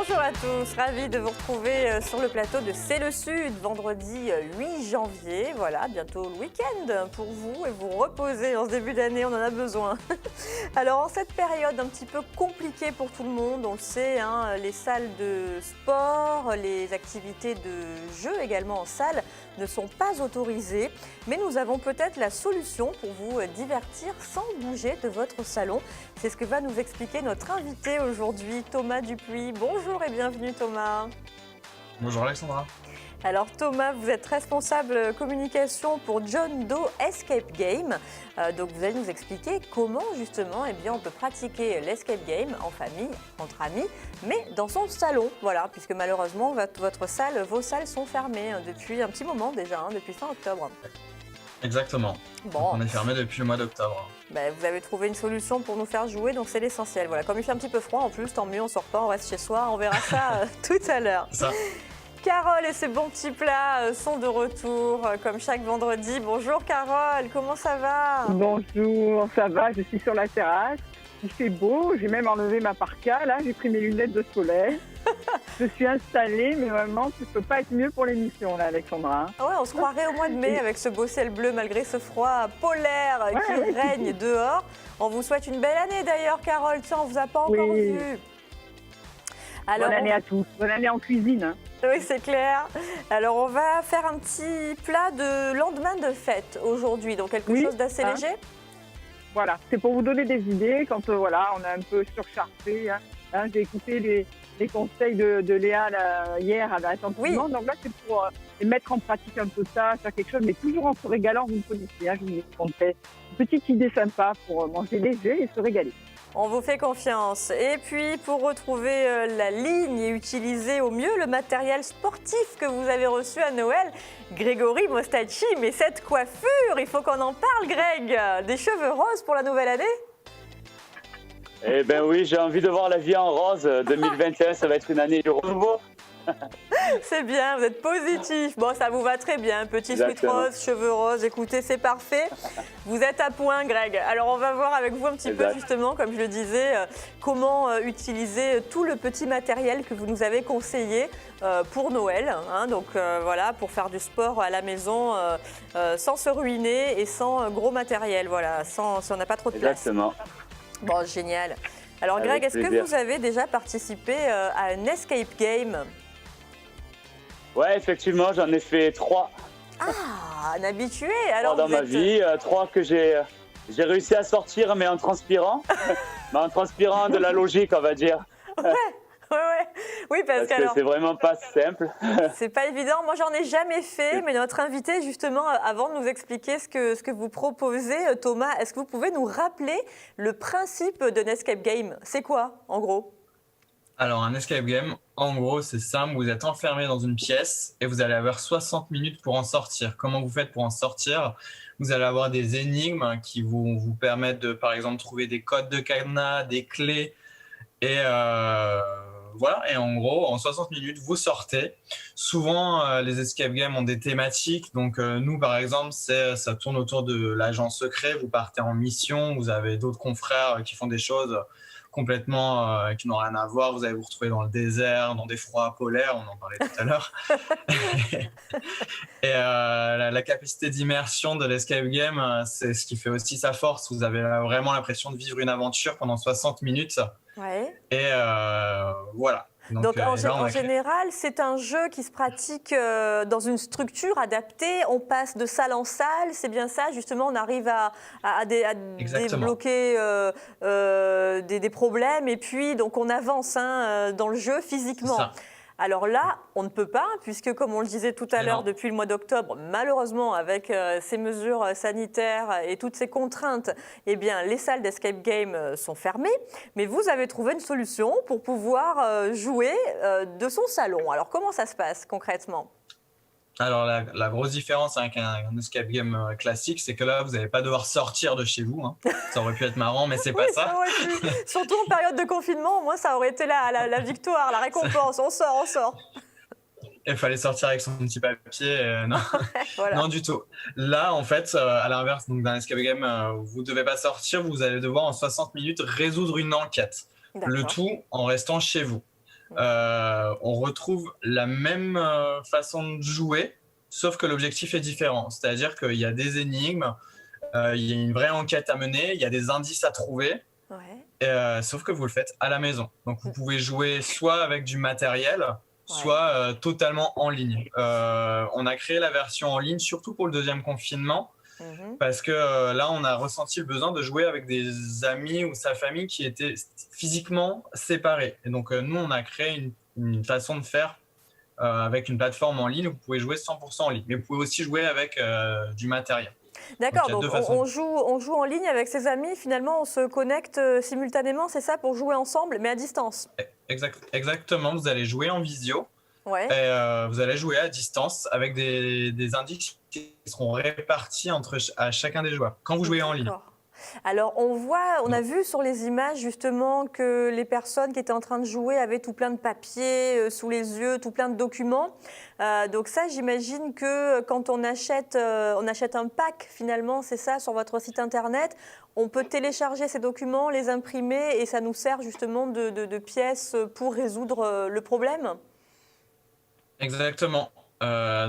Bonjour à tous, ravi de vous retrouver sur le plateau de C'est le Sud, vendredi 8 janvier. Voilà, bientôt le week-end pour vous et vous reposer en ce début d'année, on en a besoin. Alors en cette période un petit peu compliquée pour tout le monde, on le sait, hein, les salles de sport, les activités de jeu également en salle ne sont pas autorisées. Mais nous avons peut-être la solution pour vous divertir sans bouger de votre salon. C'est ce que va nous expliquer notre invité aujourd'hui, Thomas Dupuis. Bonjour et bienvenue Thomas. Bonjour Alexandra. Alors Thomas, vous êtes responsable communication pour John Doe Escape Game. Donc vous allez nous expliquer comment justement on peut pratiquer l'escape game en famille, entre amis, mais dans son salon. Voilà, puisque malheureusement vos salles sont fermées depuis un petit moment déjà, depuis fin octobre. Exactement. Bon. Donc on est fermé depuis le mois d'octobre. Vous avez trouvé une solution pour nous faire jouer, donc c'est l'essentiel. Voilà, comme il fait un petit peu froid en plus, tant mieux, on sort pas, on reste chez soi, on verra ça tout à l'heure. Ça. Carole et ses bons petits plats sont de retour comme chaque vendredi. Bonjour Carole, comment ça va? Bonjour, ça va, je suis sur la terrasse, il fait beau, j'ai même enlevé ma parka, là j'ai pris mes lunettes de soleil. Je suis installée, mais vraiment, ça ne peut pas être mieux pour l'émission, là, Alexandra. Ah ouais, on se croirait au mois de mai avec ce beau ciel bleu, malgré ce froid polaire qui règne dehors. On vous souhaite une belle année d'ailleurs, Carole. Tiens, on ne vous a pas encore vu. Alors, bonne année à tous, bonne année en cuisine. Hein. Oui, c'est clair. Alors, on va faire un petit plat de lendemain de fête aujourd'hui, donc quelque chose d'assez léger. Voilà, c'est pour vous donner des idées quand on a un peu surchargé. J'ai écouté les conseils de Léa hier attentivement. Donc là, c'est pour mettre en pratique un peu ça, faire quelque chose, mais toujours en se régalant, vous me connaissez. Je vous conseille une petite idée sympa pour manger léger et se régaler. On vous fait confiance. Et puis, pour retrouver la ligne et utiliser au mieux le matériel sportif que vous avez reçu à Noël, Grégory Mostacci, mais cette coiffure, il faut qu'on en parle, Greg. Des cheveux roses pour la nouvelle année? Eh bien oui, j'ai envie de voir la vie en rose. 2021, ça va être une année du renouveau. C'est bien, vous êtes positif. Bon, ça vous va très bien. Petit sweat rose, cheveux roses, écoutez, c'est parfait. Vous êtes à point, Greg. Alors, on va voir avec vous un petit peu, justement, comme je le disais, comment utiliser tout le petit matériel que vous nous avez conseillé pour Noël. Donc, voilà, pour faire du sport à la maison sans se ruiner et sans gros matériel. Voilà, si on n'a pas trop de place. Exactement. Bon, génial. Alors, Greg, est-ce que vous avez déjà participé à un escape game? Ouais, effectivement, j'en ai fait 3. Ah, un habitué. Alors, dans ma vie, 3 que j'ai réussi à sortir, mais en transpirant. Mais en transpirant de la logique, on va dire. Oui, parce que c'est vraiment pas simple. C'est pas évident. Moi, j'en ai jamais fait, mais notre invité, justement, avant de nous expliquer ce que vous proposez, Thomas, est-ce que vous pouvez nous rappeler le principe d'un escape game? C'est quoi, en gros? Alors, un escape game, en gros, c'est simple. Vous êtes enfermé dans une pièce et vous allez avoir 60 minutes pour en sortir. Comment vous faites pour en sortir? Vous allez avoir des énigmes qui vont vous permettre de, par exemple, trouver des codes de cadenas, des clés. Et voilà. Et en gros, en 60 minutes, vous sortez. Souvent, les escape games ont des thématiques. Donc, nous, par exemple, ça tourne autour de l'agent secret. Vous partez en mission. Vous avez d'autres confrères qui font des choses complètement qui n'ont rien à voir. Vous allez vous retrouver dans le désert, dans des froids polaires, on en parlait tout à l'heure. Et la capacité d'immersion de l'escape game, c'est ce qui fait aussi sa force. Vous avez vraiment l'impression de vivre une aventure pendant 60 minutes. Ouais. Et voilà. Donc en général, c'est un jeu qui se pratique dans une structure adaptée. On passe de salle en salle, c'est bien ça. Justement, on arrive à débloquer des problèmes et puis donc on avance dans le jeu physiquement. Alors là, on ne peut pas, puisque comme on le disait tout à l'heure, depuis le mois d'octobre, malheureusement, avec ces mesures sanitaires et toutes ces contraintes, eh bien, les salles d'escape game sont fermées. Mais vous avez trouvé une solution pour pouvoir jouer de son salon. Alors, comment ça se passe concrètement ? Alors, la grosse différence avec un escape game classique, c'est que là, vous n'allez pas devoir sortir de chez vous. Ça aurait pu être marrant, mais c'est pas ça. Ça aurait pu. Surtout en période de confinement, moi, ça aurait été la victoire, la récompense. On sort. Il fallait sortir avec son petit papier. Non. Voilà. Non, du tout. Là, en fait, à l'inverse d'un escape game, vous ne devez pas sortir. Vous allez devoir, en 60 minutes, résoudre une enquête. Le tout en restant chez vous. on retrouve la même façon de jouer, sauf que l'objectif est différent. C'est-à-dire qu'il y a des énigmes, il y a une vraie enquête à mener, il y a des indices à trouver, sauf que vous le faites à la maison. Donc vous pouvez jouer soit avec du matériel, soit totalement en ligne. On a créé la version en ligne, surtout pour le deuxième confinement, parce que là, on a ressenti le besoin de jouer avec des amis ou sa famille qui étaient physiquement séparés. Et donc, nous, on a créé une façon de faire avec une plateforme en ligne où vous pouvez jouer 100% en ligne. Mais vous pouvez aussi jouer avec du matériel. D'accord, donc on joue en ligne avec ses amis, finalement on se connecte simultanément, c'est ça, pour jouer ensemble, mais à distance. Exactement, vous allez jouer en visio, et vous allez jouer à distance avec des indices qui seront répartis à chacun des joueurs quand vous jouez en ligne. Alors on a vu sur les images justement que les personnes qui étaient en train de jouer avaient tout plein de papiers sous les yeux, tout plein de documents. Donc ça, j'imagine que quand on achète un pack finalement, c'est ça, sur votre site internet, on peut télécharger ces documents, les imprimer et ça nous sert justement de pièces pour résoudre le problème. D'accord.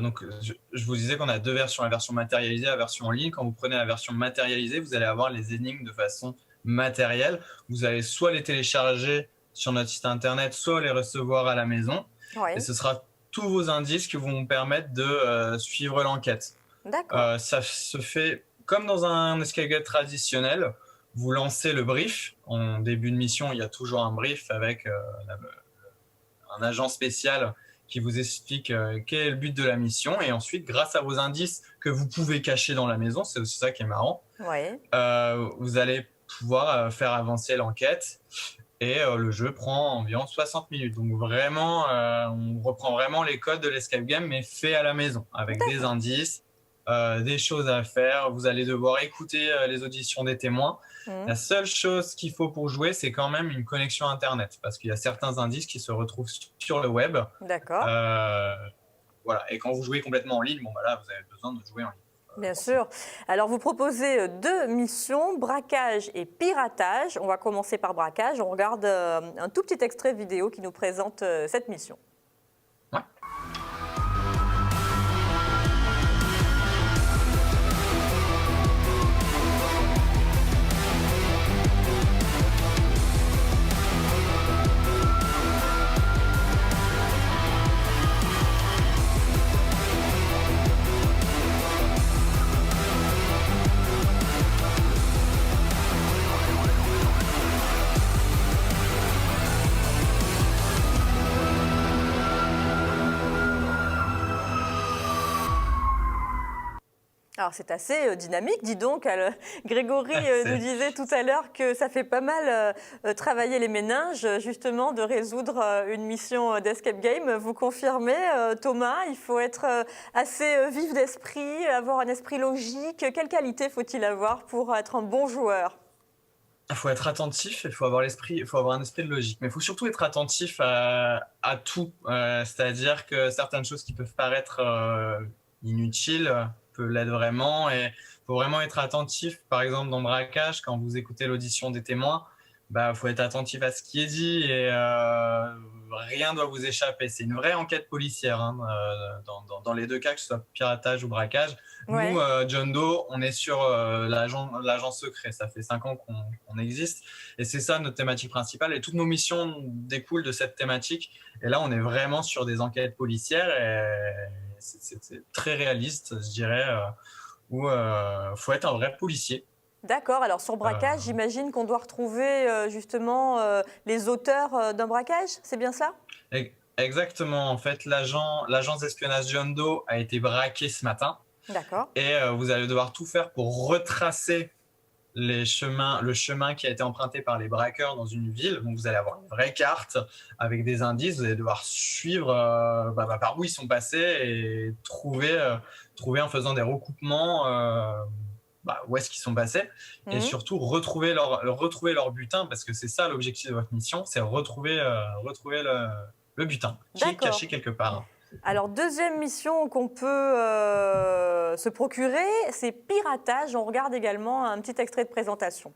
Donc, je vous disais qu'on a deux versions, la version matérialisée et la version en ligne. Quand vous prenez la version matérialisée, vous allez avoir les énigmes de façon matérielle. Vous allez soit les télécharger sur notre site internet, soit les recevoir à la maison. Et ce sera tous vos indices qui vont vous permettre de suivre l'enquête. D'accord. Ça se fait comme dans un escape game traditionnel. Vous lancez le brief. En début de mission, il y a toujours un brief avec un agent spécial qui vous explique quel est le but de la mission. Et ensuite, grâce à vos indices que vous pouvez cacher dans la maison, c'est aussi ça qui est marrant, vous allez pouvoir faire avancer l'enquête. Et le jeu prend environ 60 minutes. Donc vraiment, on reprend vraiment les codes de l'escape game, mais fait à la maison, avec des indices, des choses à faire. Vous allez devoir écouter les auditions des témoins. La seule chose qu'il faut pour jouer, c'est quand même une connexion Internet, parce qu'il y a certains indices qui se retrouvent sur le web. D'accord. Voilà. Et quand vous jouez complètement en ligne, bon, bah là, vous avez besoin de jouer en ligne. Bien sûr. Alors, vous proposez deux missions, braquage et piratage. On va commencer par braquage. On regarde un tout petit extrait vidéo qui nous présente cette mission. Alors c'est assez dynamique, dis donc. Grégory nous disait tout à l'heure que ça fait pas mal travailler les méninges, justement, de résoudre une mission d'escape game. Vous confirmez, Thomas, il faut être assez vif d'esprit, avoir un esprit logique. Quelle qualité faut-il avoir pour être un bon joueur ? Il faut être attentif, il faut avoir un esprit de logique, mais il faut surtout être attentif à tout. C'est-à-dire que certaines choses qui peuvent paraître inutiles peut l'être vraiment, et il faut vraiment être attentif. Par exemple, dans le braquage, quand vous écoutez l'audition des témoins, faut être attentif à ce qui est dit, et rien ne doit vous échapper. C'est une vraie enquête policière, hein, dans les deux cas, que ce soit piratage ou braquage. Nous, John Doe, on est sur l'agent secret. Ça fait 5 ans qu'on existe, et c'est ça notre thématique principale, et toutes nos missions découlent de cette thématique. Et là, on est vraiment sur des enquêtes policières, et c'est très réaliste, je dirais, où faut être un vrai policier. D'accord. Alors sur braquage, j'imagine qu'on doit retrouver justement les auteurs d'un braquage, c'est bien ça ? Exactement. En fait, l'agence d'espionnage John Doe a été braquée ce matin. D'accord. Et vous allez devoir tout faire pour retracer le chemin qui a été emprunté par les braqueurs dans une ville. Donc vous allez avoir une vraie carte avec des indices. Vous allez devoir suivre par où ils sont passés et trouver en faisant des recoupements où est-ce qu'ils sont passés, et surtout retrouver leur butin, parce que c'est ça l'objectif de votre mission, c'est retrouver le butin qui est caché quelque part. Alors, deuxième mission qu'on peut se procurer, c'est piratage. On regarde également un petit extrait de présentation.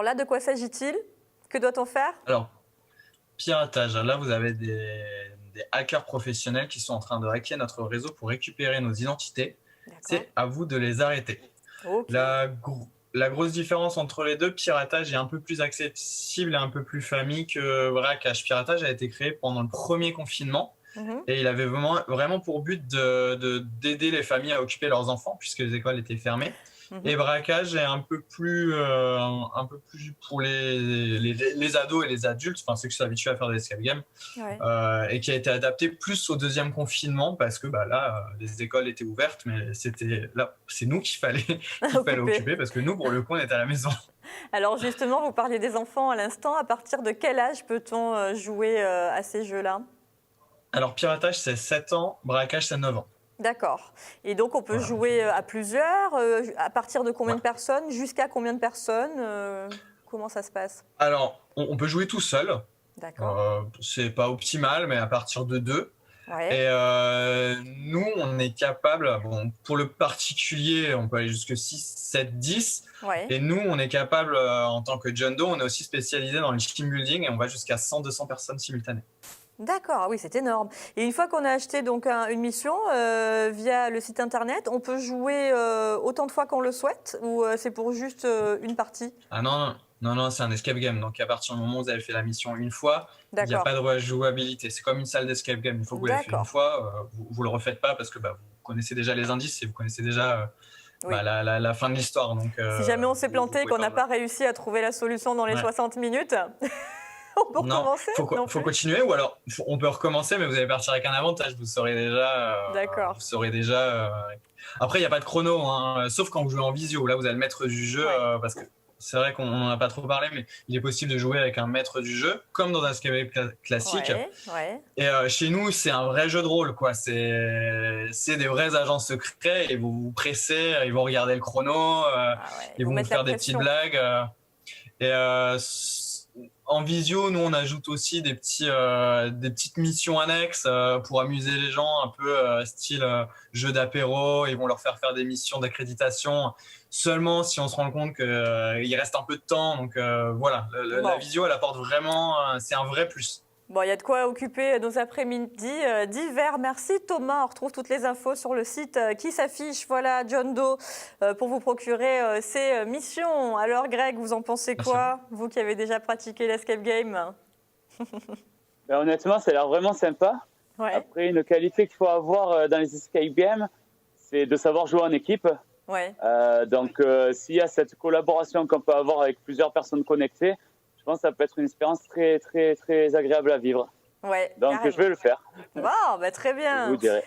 Alors là, de quoi s'agit-il? Que doit-on faire? Alors, piratage, là, vous avez des hackers professionnels qui sont en train de hacker notre réseau pour récupérer nos identités. C'est à vous de les arrêter. Okay. La grosse différence entre les deux, piratage est un peu plus accessible et un peu plus famille que braquage. Piratage a été créé pendant le premier confinement et il avait vraiment pour but d'aider les familles à occuper leurs enfants puisque les écoles étaient fermées. Et braquage est un peu plus pour les ados et les adultes, enfin ceux qui sont habitués à faire des escape games, et qui a été adapté plus au deuxième confinement parce que là les écoles étaient ouvertes, mais c'est nous qu'il fallait occuper parce que nous pour le coup on était à la maison. Alors justement, vous parliez des enfants à l'instant. À partir de quel âge peut-on jouer à ces jeux-là? Alors piratage c'est 7 ans, braquage c'est 9 ans. D'accord. Et donc, on peut jouer à plusieurs, à partir de combien de personnes, jusqu'à combien de personnes comment ça se passe? Alors, on peut jouer tout seul. D'accord. C'est pas optimal, mais à partir de 2. Ouais. Et nous, on est capable, pour le particulier, on peut aller jusque 6, 7, 10. Ouais. Et nous, on est capable, en tant que John Doe, on est aussi spécialisé dans le team building et on va jusqu'à 100, 200 personnes simultanées. D'accord, oui, c'est énorme. Et une fois qu'on a acheté donc une mission via le site internet, on peut jouer autant de fois qu'on le souhaite ou c'est pour juste une partie? Ah non, c'est un escape game. Donc à partir du moment où vous avez fait la mission une fois, il n'y a pas de rejouabilité. C'est comme une salle d'escape game. Une fois que vous l'avez fait une fois, vous ne le refaites pas parce que vous connaissez déjà les indices et vous connaissez déjà la fin de l'histoire. Donc, si jamais on s'est planté et qu'on n'a pas réussi à trouver la solution dans les 60 minutes... On peut recommencer? Faut continuer ou alors on peut recommencer, mais vous allez partir avec un avantage. Vous saurez déjà. D'accord. Vous saurez déjà. Après, il n'y a pas de chrono, sauf quand vous jouez en visio. Là, vous avez le maître du jeu, parce que c'est vrai qu'on n'en a pas trop parlé, mais il est possible de jouer avec un maître du jeu, comme dans un escape game classique. Et chez nous, c'est un vrai jeu de rôle, quoi. C'est des vrais agents secrets et vous vous pressez, ils vont regarder le chrono, ils vont vous faire des petites blagues. En visio, nous, on ajoute aussi des petites missions annexes pour amuser les gens, un peu style jeu d'apéro. Ils vont leur faire des missions d'accréditation seulement si on se rend compte qu'il reste un peu de temps. Donc voilà, la visio, elle apporte vraiment, c'est un vrai plus. Bon, il y a de quoi occuper nos après-midi d'hiver. Merci Thomas. On retrouve toutes les infos sur le site qui s'affiche. Voilà, John Doe, pour vous procurer ces missions. Alors Greg, vous en pensez quoi? Vous qui avez déjà pratiqué l'escape game. Honnêtement, ça a l'air vraiment sympa. Après, une qualité qu'il faut avoir dans les escape games, c'est de savoir jouer en équipe. Donc, s'il y a cette collaboration qu'on peut avoir avec plusieurs personnes connectées, je pense que ça peut être une expérience très, très, très agréable à vivre. Donc, carrément. Je vais le faire. Bon, très bien. Je vous dirai.